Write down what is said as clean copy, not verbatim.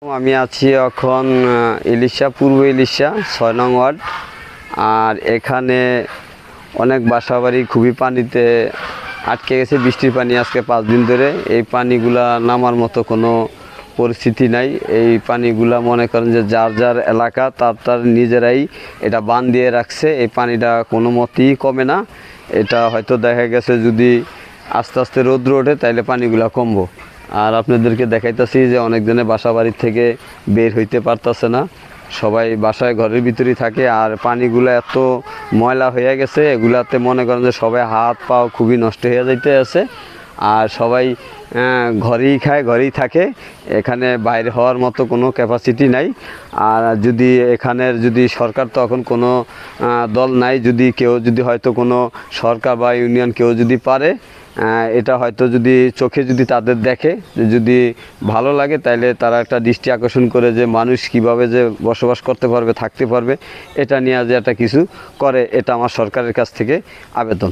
আমি আছি এখন ইলিশা, পূর্ব ইলিশা ৬ নং ওয়ার্ড। আর এখানে অনেক বাসাবাড়ি খুবই পানিতে আটকে গেছে। বৃষ্টির পানি আজকে 5 দিন ধরে। এই পানিগুলা নামার মতো কোনো পরিস্থিতি নাই। এই পানিগুলা মনে করেন যে যার যার এলাকা তার নিজেরাই এটা বাঁধ দিয়ে রাখছে। এই পানিটা কোনো মতেই কমে না। এটা হয়তো দেখা গেছে যদি আস্তে আস্তে রৌদ্র ওঠে তাইলে পানিগুলা কমবো। আর আপনাদেরকে দেখাইতেছি যে অনেকজনে বাসা বাড়ির থেকে বের হইতে পারতেছে না, সবাই বাসায় ঘরের ভিতরেই থাকে। আর পানিগুলো এত ময়লা হয়ে গেছে, এগুলাতে মনে করেন যে সবাই হাত পা খুবই নষ্ট হয়ে যাইতে আছে। আর সবাই ঘরেই খায়, ঘরেই থাকে। এখানে বাইরে হওয়ার মতো কোনো ক্যাপাসিটি নাই। আর যদি এখানের যদি সরকার তো এখন কোনো দল নাই, যদি কেউ যদি হয়তো কোনো সরকার বা ইউনিয়ন কেউ যদি পারে এটা হয়তো যদি চোখে যদি তাদের দেখে, যদি ভালো লাগে, তাইলে তারা একটা দৃষ্টি আকর্ষণ করে যে মানুষ কিভাবে যে বসবাস করতে পারবে, থাকতে পারবে, এটা নিয়ে যে একটা কিছু করে, এটা আমার সরকারের কাছ থেকে আবেদন।